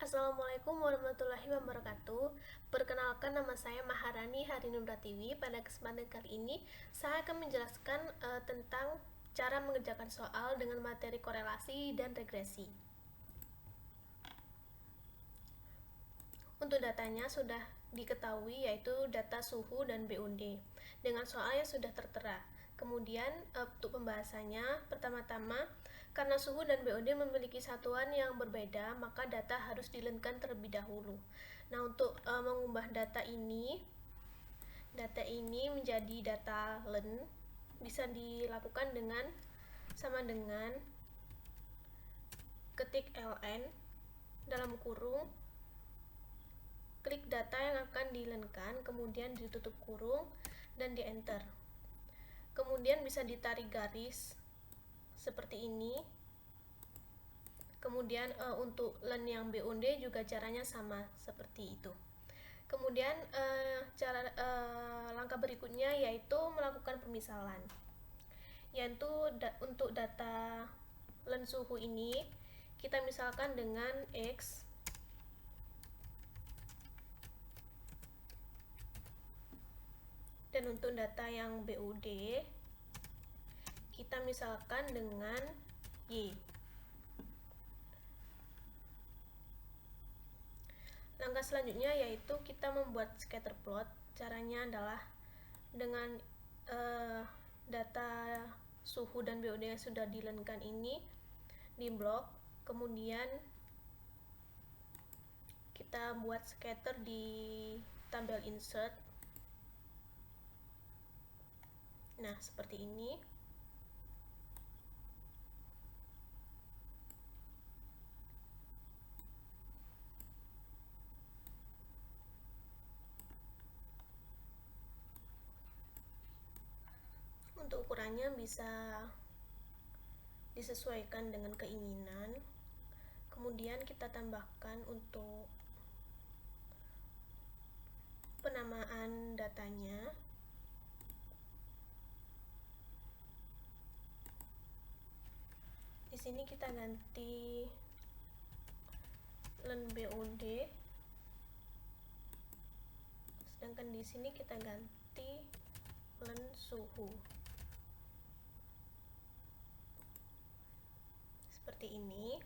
Assalamualaikum warahmatullahi wabarakatuh. Perkenalkan, nama saya Maharani Harinun Pratiwi. Pada kesempatan kali ini saya akan menjelaskan tentang cara mengerjakan soal dengan materi korelasi dan regresi. Untuk datanya sudah diketahui, yaitu data suhu dan BUD dengan soal yang sudah tertera. Kemudian untuk pembahasannya, pertama-tama karena suhu dan BUD memiliki satuan yang berbeda, maka data harus dilenkan terlebih dahulu. Nah, untuk mengubah data ini menjadi data len bisa dilakukan dengan sama dengan ketik ln dalam kurung, klik data yang akan dilenkan, kemudian ditutup kurung dan di enter. Kemudian bisa ditarik garis seperti ini. Kemudian untuk len yang BUD juga caranya sama seperti itu. Kemudian langkah berikutnya yaitu melakukan pemisalan. Yaitu untuk data len suhu ini kita misalkan dengan X, dan untuk data yang BUD kita misalkan dengan Y. Langkah selanjutnya yaitu kita membuat scatter plot. Caranya adalah dengan data suhu dan BUD yang sudah dilenkan ini di blok, kemudian kita buat scatter di tabel insert. Nah, seperti ini. Untuk ukurannya bisa disesuaikan dengan keinginan. Kemudian kita tambahkan untuk penamaan datanya. Di sini kita ganti len BUD, sedangkan di sini kita ganti len suhu. Seperti ini.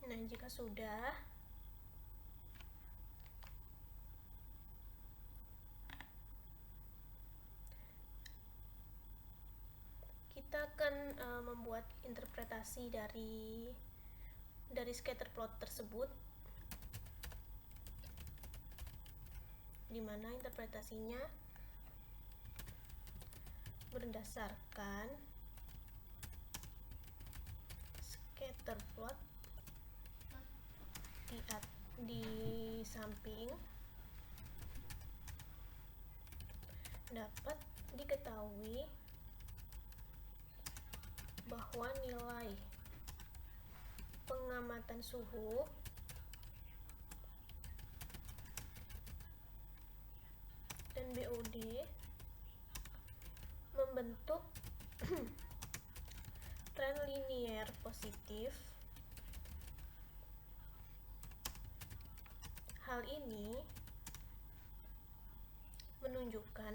Nah, jika sudah, kita akan membuat interpretasi dari scatter plot tersebut, di mana interpretasinya berdasarkan scatter plot di samping dapat diketahui bahwa nilai pengamatan suhu dan BUD membentuk tren linier positif. Hal ini menunjukkan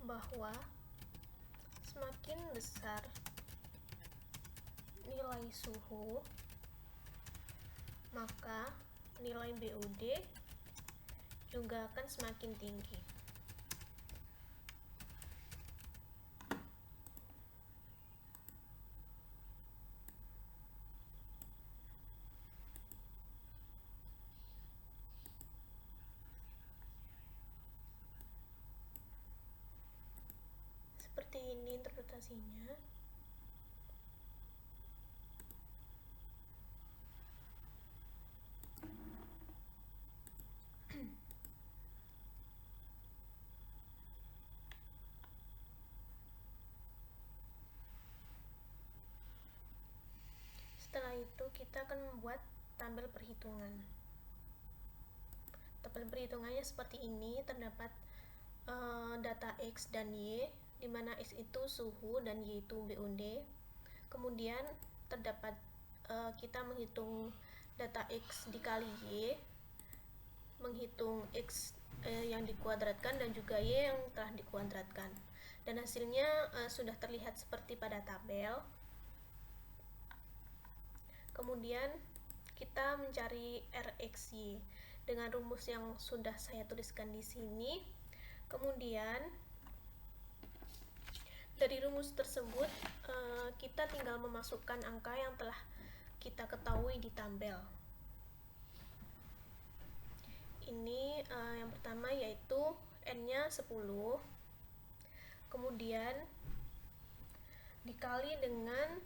bahwa semakin besar nilai suhu, maka nilai BUD juga akan semakin tinggi. Seperti ini interpretasinya. kita akan membuat tabel perhitungan. Tabel perhitungannya seperti ini, terdapat data X dan Y, di mana X itu suhu dan Y itu BUD. Kemudian terdapat kita menghitung data X dikali Y, menghitung X yang dikuadratkan dan juga Y yang telah dikuadratkan. Dan hasilnya sudah terlihat seperti pada tabel. Kemudian kita mencari RXY dengan rumus yang sudah saya tuliskan di sini. Kemudian dari rumus tersebut kita tinggal memasukkan angka yang telah kita ketahui di tabel. Ini yang pertama yaitu N-nya 10, kemudian dikali dengan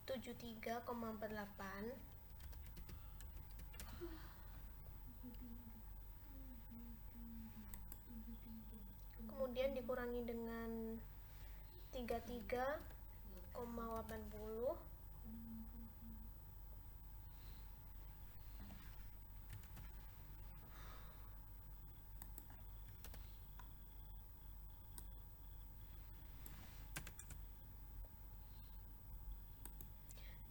73,48, kemudian dikurangi dengan 33,80,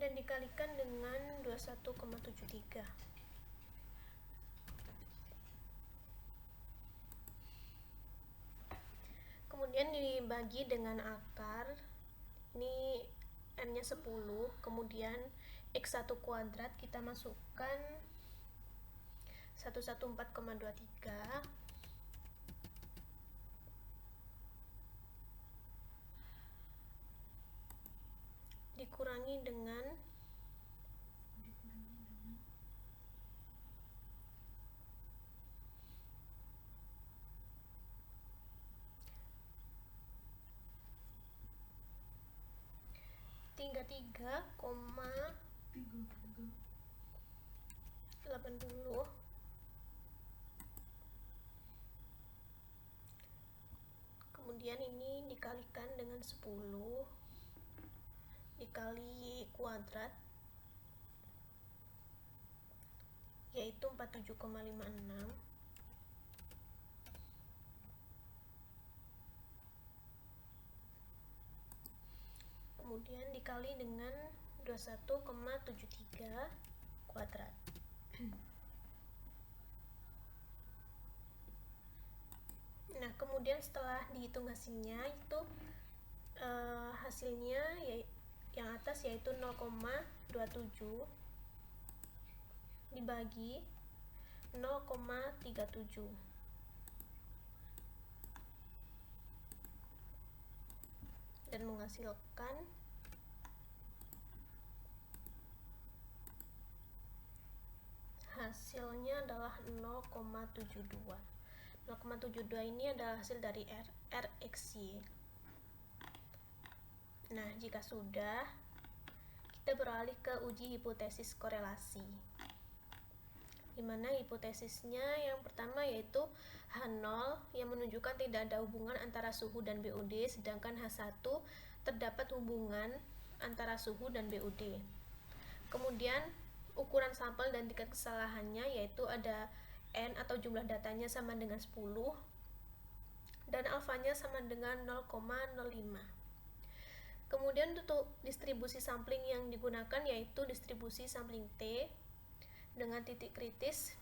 dan dikalikan dengan 21,73. Kemudian dibagi dengan akar. Ini N-nya 10, kemudian X1 kuadrat kita masukkan 114,23, dikurangi dengan 33,80, kemudian ini dikalikan dengan 10 dikali kuadrat, yaitu 47,56, kemudian dikali dengan 21,73 kuadrat. Nah, kemudian setelah dihitung hasilnya itu hasilnya yang atas yaitu 0,27 dibagi 0,37, dan menghasilkan hasilnya adalah 0,72. 0,72 ini adalah hasil dari RXY. Nah, jika sudah, kita beralih ke uji hipotesis korelasi, di mana hipotesisnya yang pertama yaitu H0 yang menunjukkan tidak ada hubungan antara suhu dan BUD, sedangkan H1 terdapat hubungan antara suhu dan BUD. Kemudian ukuran sampel dan tingkat kesalahannya yaitu ada N atau jumlah datanya sama dengan 10 dan alfanya sama dengan 0,05. Kemudian untuk distribusi sampling yang digunakan yaitu distribusi sampling T dengan titik kritis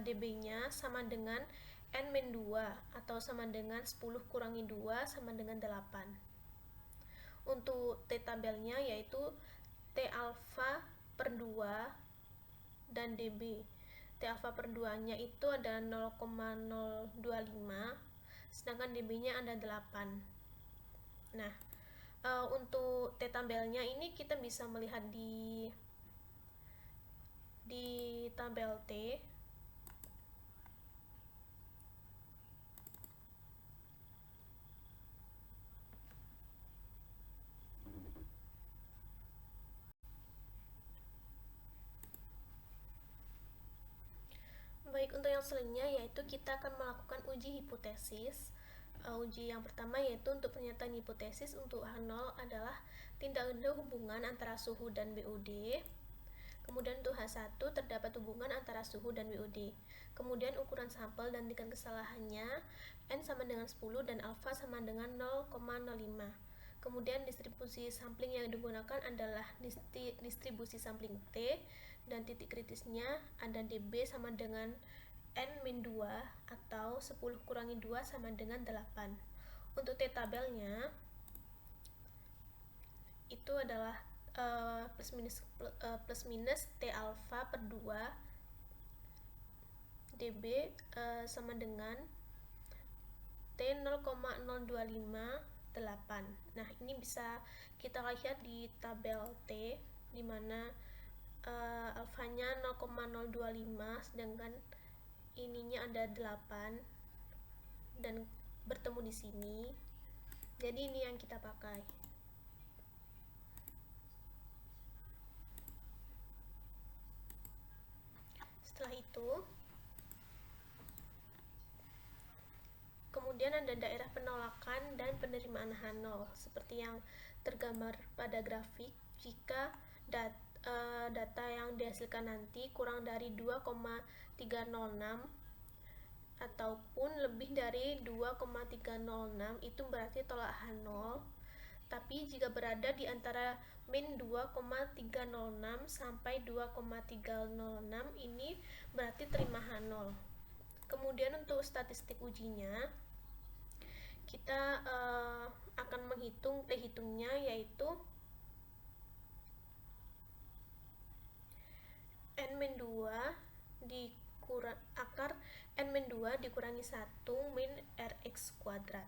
dB-nya sama dengan N-2 atau sama dengan 10 kurangi 2 sama dengan 8. Untuk T tabelnya yaitu T alfa per 2 dan dB. T alfa per 2 nya itu ada 0,025 sedangkan dB-nya ada 8. Nah, untuk T tabelnya ini kita bisa melihat di tabel T. Baik, untuk yang selanjutnya yaitu kita akan melakukan uji hipotesis. uji yang pertama, yaitu untuk pernyataan hipotesis. Untuk H0 adalah tindak lanjut hubungan antara suhu dan BOD. Kemudian untuk H1 terdapat hubungan antara suhu dan BOD. Kemudian ukuran sampel dan tingkat kesalahannya N sama dengan 10 dan alfa sama dengan 0,05. Kemudian distribusi sampling yang digunakan adalah distribusi sampling T, dan titik kritisnya ada dB sama dengan N-2 atau 10 kurangi 2 sama dengan 8. Untuk T tabelnya itu adalah plus minus T alfa per 2 dB sama dengan T 0,0258. Nah, ini bisa kita lihat di tabel T, di mana alfanya 0,025, sedangkan ininya ada 8 dan bertemu di sini. Jadi ini yang kita pakai. Setelah itu, kemudian ada daerah penolakan dan penerimaan H0 seperti yang tergambar pada grafik. Jika data yang dihasilkan nanti kurang dari 2,306 ataupun lebih dari 2,306, itu berarti tolak H0. Tapi jika berada di antara min 2,306 sampai 2,306, ini berarti terima H0. Kemudian untuk statistik ujinya, kita akan menghitung T-hitungnya, yaitu N-2 akar N-2 dikurangi 1 min Rx kuadrat.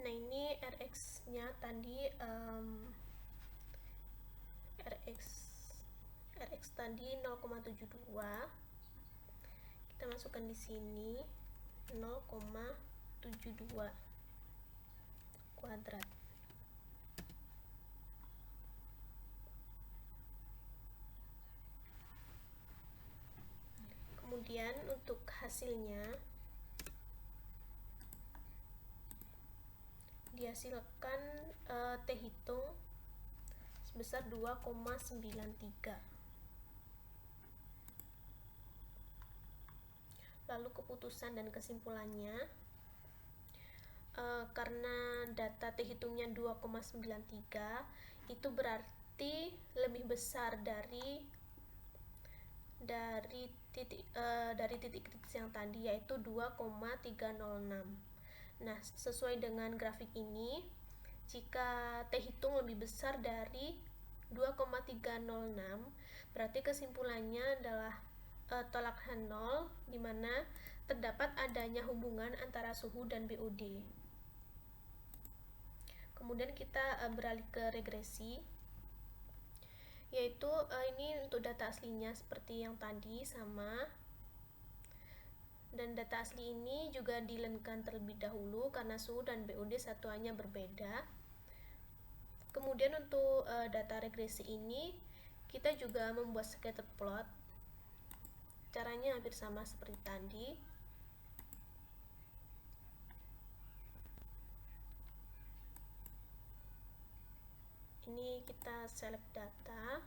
Nah, ini Rx-nya tadi Rx tadi 0,72. Kita masukkan di sini 0,72 kuadrat. Kemudian untuk hasilnya dihasilkan T hitung sebesar 2,93. Lalu keputusan dan kesimpulannya, karena data T hitungnya 2,93, itu berarti lebih besar dari titik kritis yang tadi, yaitu 2,306. Nah, sesuai dengan grafik ini, jika T hitung lebih besar dari 2,306, berarti kesimpulannya adalah tolak H0, di mana terdapat adanya hubungan antara suhu dan BOD. Kemudian kita beralih ke regresi, yaitu ini untuk data aslinya seperti yang tadi sama, dan data asli ini juga dilenkan terlebih dahulu karena suhu dan BOD satuannya berbeda. Kemudian untuk data regresi ini kita juga membuat scatter plot. Caranya hampir sama seperti tadi. Ini kita select data.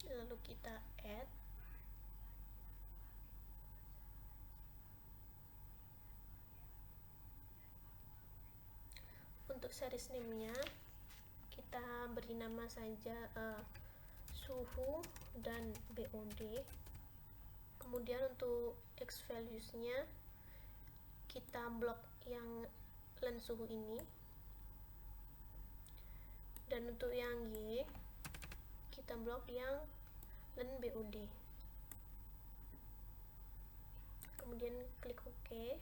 Lalu kita add. Untuk series name-nya kita beri nama saja suhu dan BOD. Kemudian untuk X values-nya kita blok yang len suhu ini, dan untuk yang Y kita blok yang len BOD. Kemudian klik OK.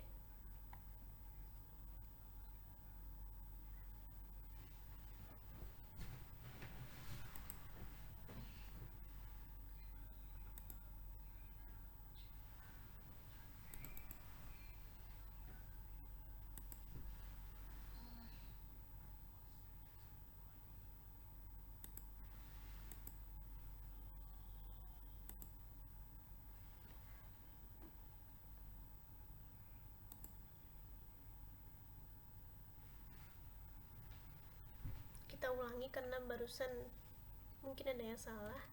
ulangi karena barusan mungkin ada yang salah.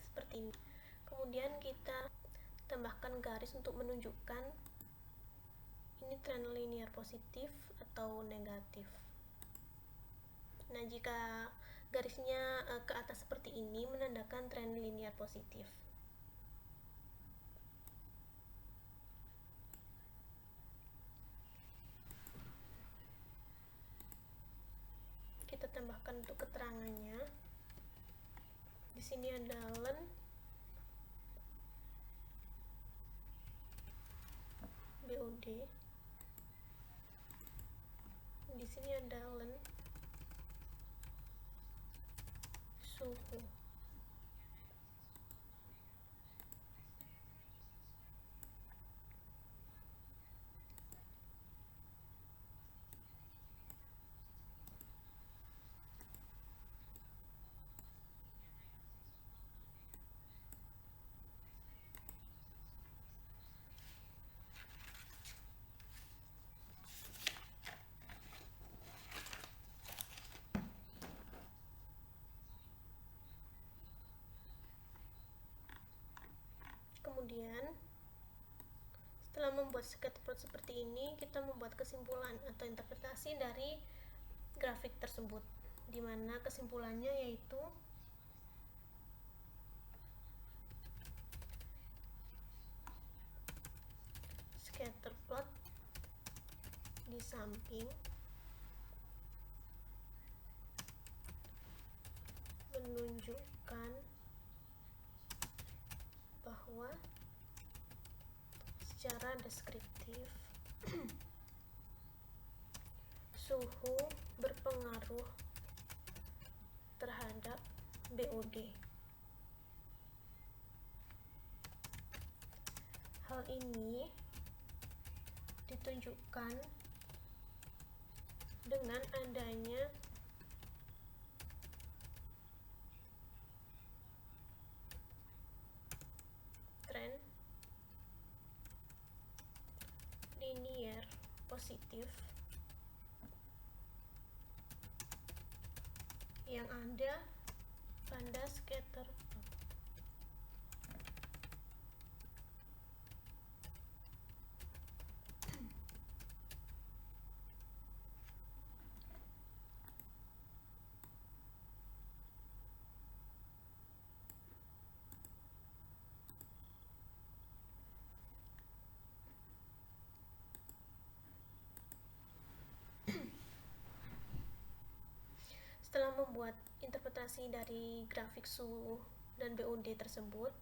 Seperti ini. Kemudian kita tambahkan garis untuk menunjukkan ini tren linear positif atau negatif. Nah, jika garisnya ke atas seperti ini menandakan tren linear positif. Kita tambahkan untuk keterangannya. Di sini ada len BOD. Di sini ada len suhu. Kemudian setelah membuat scatterplot seperti ini, kita membuat kesimpulan atau interpretasi dari grafik tersebut, di mana kesimpulannya yaitu scatterplot di samping menunjukkan bahwa secara deskriptif suhu berpengaruh terhadap BOD. Hal ini ditunjukkan dengan adanya tren linear positif yang ada pada scatterplot. Setelah membuat interpretasi dari grafik suhu dan BOD tersebut,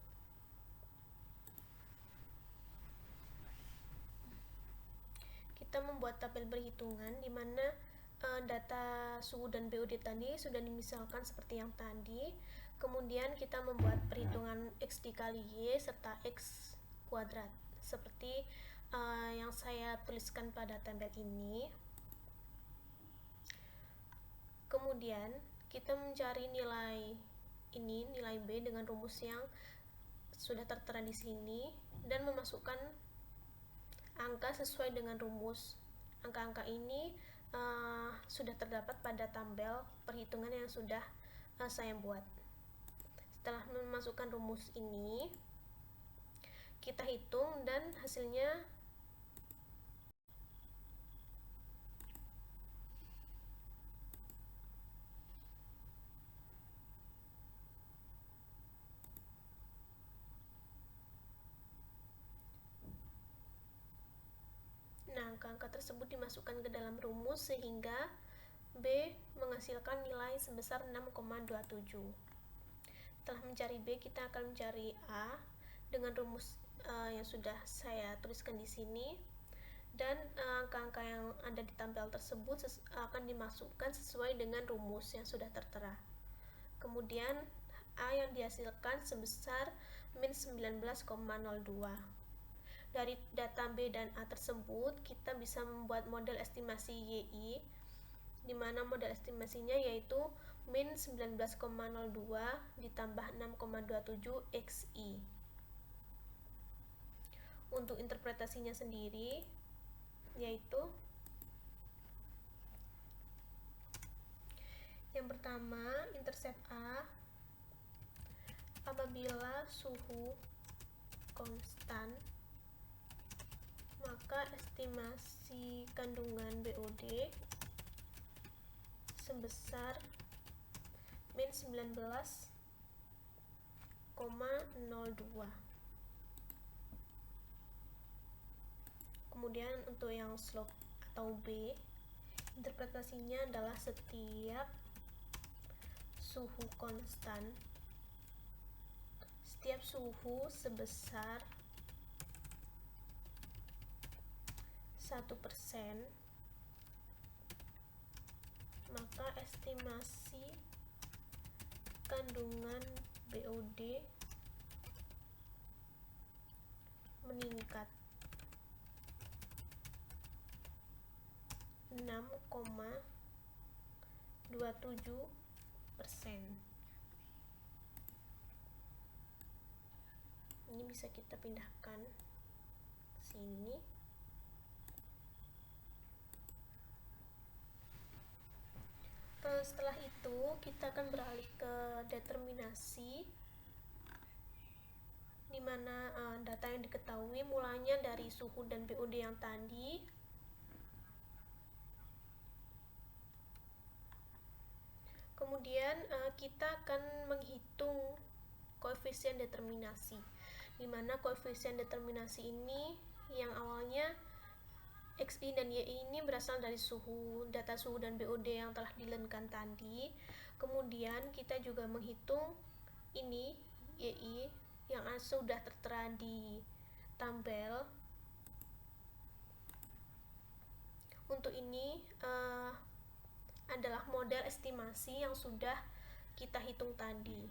kita membuat tabel perhitungan di mana data suhu dan BOD tadi sudah dimisalkan seperti yang tadi. Kemudian kita membuat perhitungan X dikali Y serta X kuadrat seperti yang saya tuliskan pada tabel ini. Kemudian kita mencari nilai ini, nilai B dengan rumus yang sudah tertera di sini dan memasukkan angka sesuai dengan rumus. Angka-angka ini sudah terdapat pada tabel perhitungan yang sudah saya buat. Setelah memasukkan rumus ini, kita hitung dan hasilnya angka-angka tersebut dimasukkan ke dalam rumus sehingga B menghasilkan nilai sebesar 6,27. Setelah mencari B, kita akan mencari A dengan rumus yang sudah saya tuliskan di sini, dan angka-angka yang ada di tabel tersebut akan dimasukkan sesuai dengan rumus yang sudah tertera. Kemudian A yang dihasilkan sebesar min 19,02. Dari data B dan A tersebut, kita bisa membuat model estimasi YI, di mana model estimasinya yaitu min 19,02 ditambah 6,27 XI. Untuk interpretasinya sendiri, yaitu yang pertama, intercept A apabila suhu konstan, maka estimasi kandungan BOD sebesar min 19,02. Kemudian untuk yang slope atau B, interpretasinya adalah setiap suhu konstan, setiap suhu sebesar 1%, maka estimasi kandungan BOD meningkat 6,27%. Ini bisa kita pindahkan sini. Setelah itu kita akan beralih ke determinasi, di mana data yang diketahui mulanya dari suhu dan BOD yang tadi. Kemudian kita akan menghitung koefisien determinasi, di mana koefisien determinasi ini yang awalnya XI dan YI ini berasal dari data suhu dan BOD yang telah dilenkan tadi. Kemudian kita juga menghitung ini YI yang sudah tertera di tabel. Untuk ini adalah model estimasi yang sudah kita hitung tadi.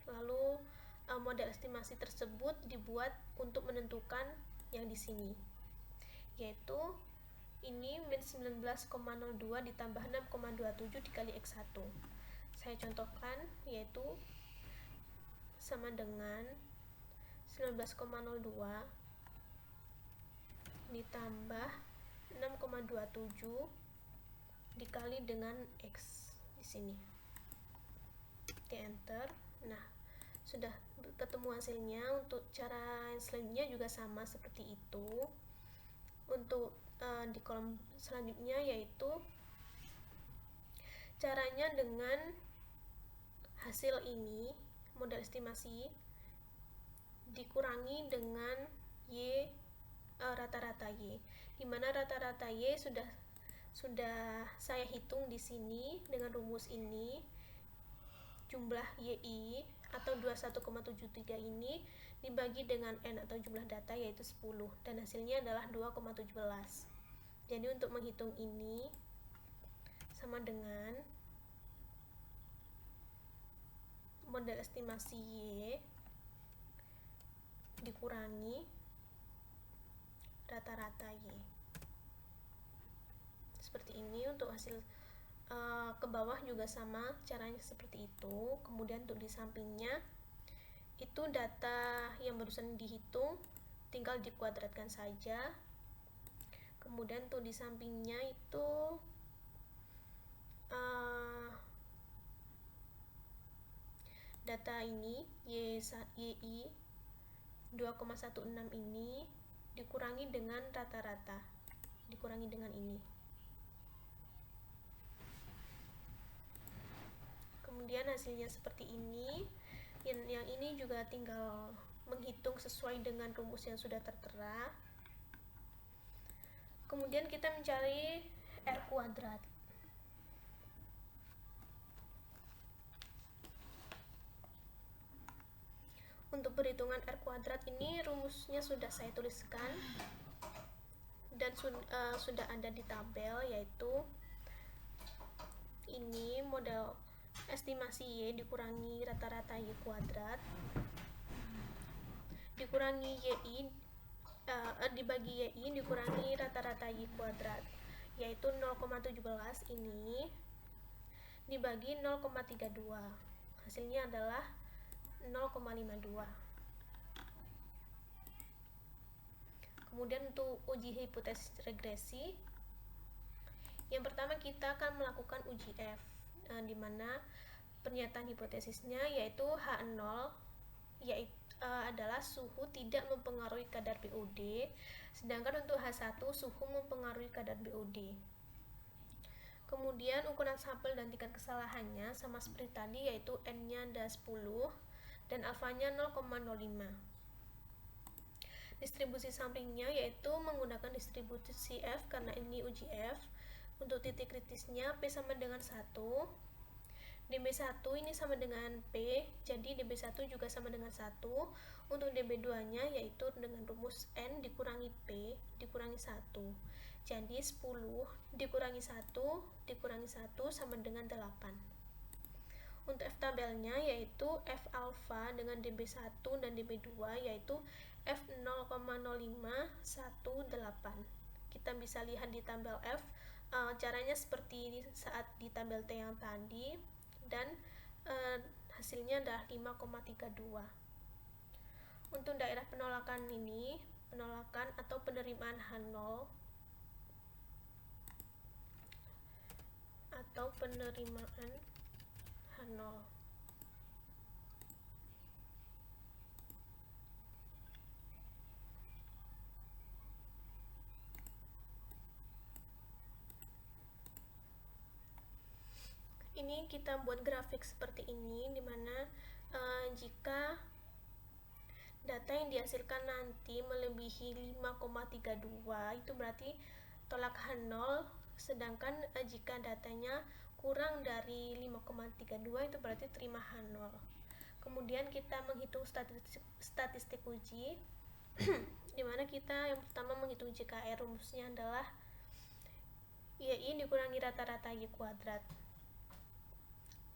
Lalu model estimasi tersebut dibuat untuk menentukan yang di sini, yaitu ini min 19,02 ditambah 6,27 dikali X1. Saya contohkan, yaitu sama dengan 19,02 ditambah 6,27 dikali dengan X di sini. Oke, enter. Nah, sudah ketemu hasilnya. Untuk cara yang selanjutnya juga sama seperti itu. Untuk di kolom selanjutnya, yaitu caranya dengan hasil ini, model estimasi dikurangi dengan Y, rata-rata Y, dimana rata-rata Y sudah saya hitung di sini dengan rumus ini. Jumlah YI atau 21,73 ini dibagi dengan N atau jumlah data, yaitu 10, dan hasilnya adalah 2,17. Jadi untuk menghitung ini sama dengan model estimasi Y dikurangi rata-rata Y. Seperti ini. Untuk hasil ke bawah juga sama caranya seperti itu. Kemudian untuk di sampingnya itu data yang barusan dihitung tinggal dikuadratkan saja. Kemudian untuk di sampingnya itu data ini YI 2,16 ini dikurangi dengan rata-rata, dikurangi dengan ini. Kemudian hasilnya seperti ini. Yang ini juga tinggal menghitung sesuai dengan rumus yang sudah tertera. Kemudian kita mencari R kuadrat. Untuk perhitungan R kuadrat ini rumusnya sudah saya tuliskan dan sudah ada di tabel, yaitu ini model estimasi Y dikurangi rata-rata Y kuadrat dikurangi YI dibagi Y dikurangi rata-rata Y kuadrat, yaitu 0,17 ini dibagi 0,32, hasilnya adalah 0,52. Kemudian untuk uji hipotesis regresi, yang pertama kita akan melakukan uji F, di mana pernyataan hipotesisnya yaitu H0 adalah suhu tidak mempengaruhi kadar BOD, sedangkan untuk H1 suhu mempengaruhi kadar BOD. Kemudian ukuran sampel dan tingkat kesalahannya sama seperti tadi, yaitu N-nya ada 10 dan alfanya 0,05. Distribusi samplingnya yaitu menggunakan distribusi F karena ini uji F. Untuk titik kritisnya P sama dengan 1, dB1 ini sama dengan P, jadi dB1 juga sama dengan 1. Untuk dB2 nya yaitu dengan rumus N dikurangi P dikurangi 1, jadi 10 dikurangi 1 dikurangi 1 sama dengan 8. Untuk F tabelnya yaitu F alfa dengan dB1 dan dB2 yaitu F0,0518. Kita bisa lihat di tabel F, caranya seperti saat di tabel T yang tadi, dan hasilnya adalah 5,32. Untuk daerah penolakan ini, penolakan atau penerimaan H0 atau penerimaan H0. Ini kita buat grafik seperti ini, dimana jika data yang dihasilkan nanti melebihi 5,32 itu berarti tolak H0, sedangkan jika datanya kurang dari 5,32 itu berarti terima H0. Kemudian kita menghitung statistik uji, dimana kita yang pertama menghitung JKR, rumusnya adalah YI dikurangi rata-rata Y kuadrat,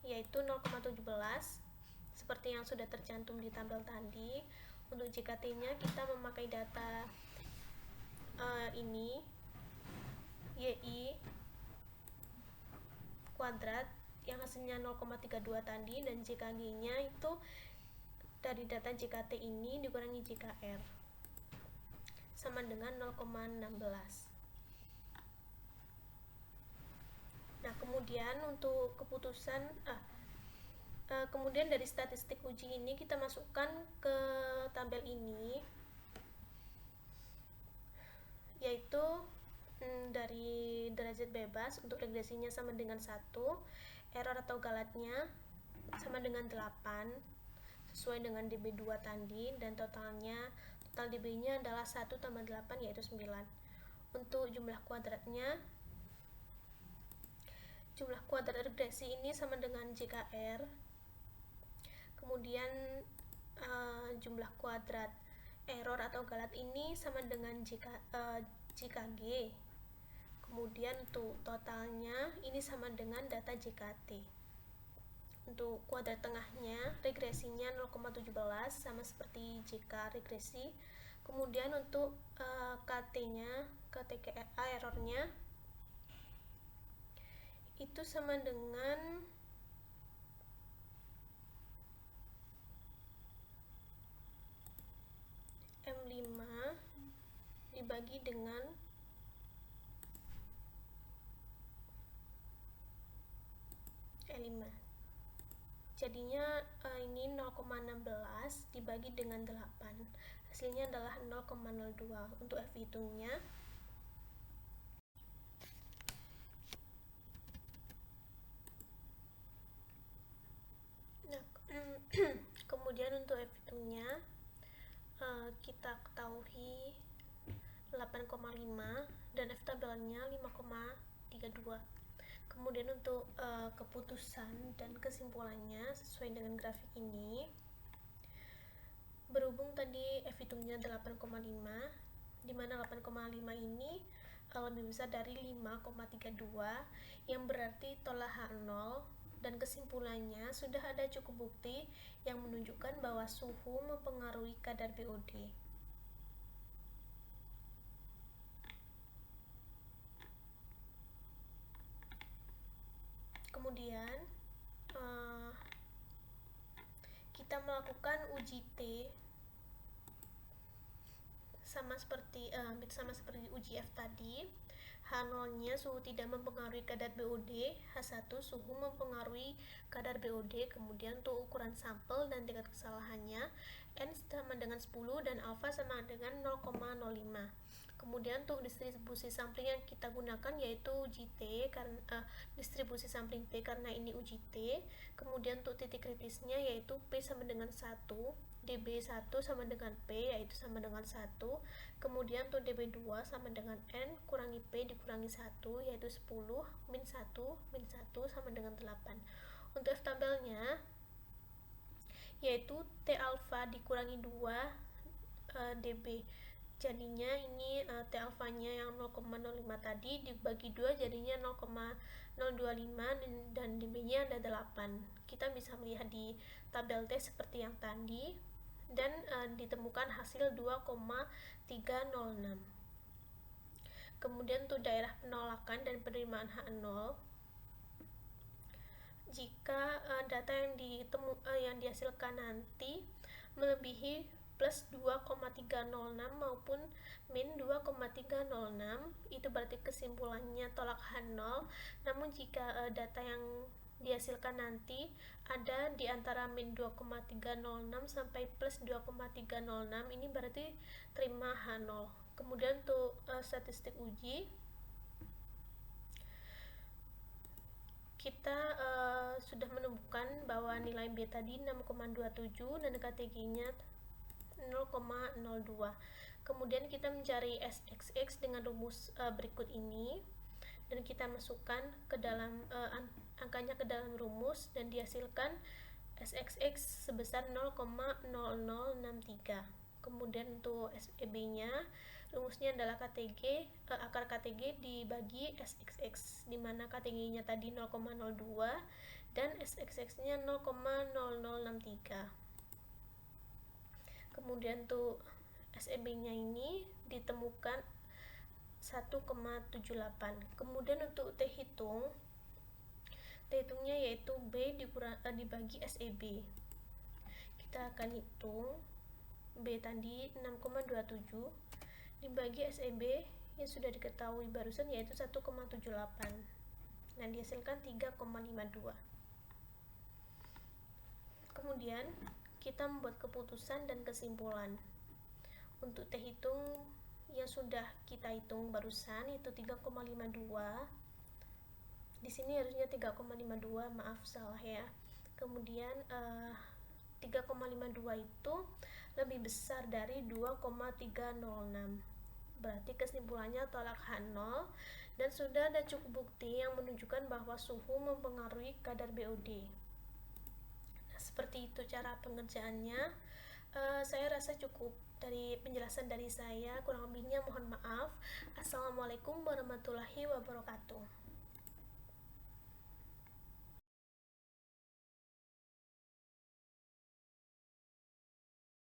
yaitu 0,17 seperti yang sudah tercantum di tabel tadi. Untuk JKT-nya kita memakai data ini YI kuadrat yang hasilnya 0,32 tadi, dan JKG-nya itu dari data JKT ini dikurangi JKR sama dengan 0,16. Nah, kemudian untuk keputusan kemudian dari statistik uji ini kita masukkan ke tabel ini, yaitu dari derajat bebas untuk regresinya sama dengan 1, error atau galatnya sama dengan 8 sesuai dengan dB2 tadi, dan total dB-nya adalah 1 tambah 8 yaitu 9. Untuk jumlah kuadrat regresi ini sama dengan JKR. Kemudian jumlah kuadrat error atau galat ini sama dengan JKG. Kemudian untuk totalnya ini sama dengan data JKT. Untuk kuadrat tengahnya regresinya 0,17 sama seperti JK regresi. Kemudian untuk KT-nya, KTKA errornya itu sama dengan M5 dibagi dengan E5. Jadinya ini 0,16 dibagi dengan 8. Hasilnya adalah 0,02. Untuk F hitungnya kemudian untuk F hitungnya kita ketahui 8,5 dan F tabelnya 5,32. Kemudian untuk keputusan dan kesimpulannya sesuai dengan grafik ini, berhubung tadi F hitungnya 8,5, dimana 8,5 ini lebih besar dari 5,32, yang berarti tolak H0, dan kesimpulannya sudah ada cukup bukti yang menunjukkan bahwa suhu mempengaruhi kadar BOD. kemudian kita melakukan uji T sama seperti uji F tadi. H0-nya suhu tidak mempengaruhi kadar BOD, H1 suhu mempengaruhi kadar BOD, kemudian untuk ukuran sampel dan tingkat kesalahannya, N sama dengan 10 dan alfa sama dengan 0,05. Kemudian untuk distribusi sampling yang kita gunakan yaitu uji T karena distribusi sampling T karena ini uji T. Kemudian untuk titik kritisnya yaitu P sama dengan 1, dB1 sama dengan P yaitu sama dengan 1. Kemudian untuk dB2 sama dengan N kurangi P dikurangi 1 yaitu 10, min 1 sama dengan 8. Untuk F tabelnya yaitu T alfa dikurangi 2 dB, jadinya ini T alfanya yang 0,05 tadi dibagi 2 jadinya 0,025 dan dB nya ada 8. Kita bisa melihat di tabel T seperti yang tadi dan ditemukan hasil 2,306. Kemudian untuk daerah penolakan dan penerimaan H0, jika data yang dihasilkan nanti melebihi plus 2,306 maupun min 2,306, itu berarti kesimpulannya tolak H0. Namun jika data yang dihasilkan nanti ada di antara min 2,306 sampai plus 2,306, ini berarti terima H0. Kemudian untuk statistik uji, kita sudah menemukan bahwa nilai B tadi 6,27 dan KTG-nya 0,02. Kemudian kita mencari SXX dengan rumus berikut ini dan kita masukkan ke dalam angkanya ke dalam rumus dan dihasilkan SXX sebesar 0,0063. Kemudian untuk SEB-nya rumusnya adalah akar KTG dibagi SXX, di mana KTG-nya tadi 0,02 dan SXX-nya 0,0063. Kemudian untuk SEB-nya ini ditemukan 1,78. Kemudian untuk T hitungnya yaitu B dibagi SEB. Kita akan hitung B tadi 6,27 dibagi SEB yang sudah diketahui barusan yaitu 1,78 dan dihasilkan 3,52. Kemudian kita membuat keputusan dan kesimpulan. Untuk T hitung yang sudah kita hitung barusan itu 3,52. Di sini harusnya 3,52, maaf salah ya. Kemudian 3,52 itu lebih besar dari 2,306. Berarti kesimpulannya tolak H0 dan sudah ada cukup bukti yang menunjukkan bahwa suhu mempengaruhi kadar BOD. Nah, seperti itu cara pengerjaannya. Saya rasa cukup dari penjelasan dari saya, kurang lebihnya mohon maaf. Assalamualaikum warahmatullahi wabarakatuh.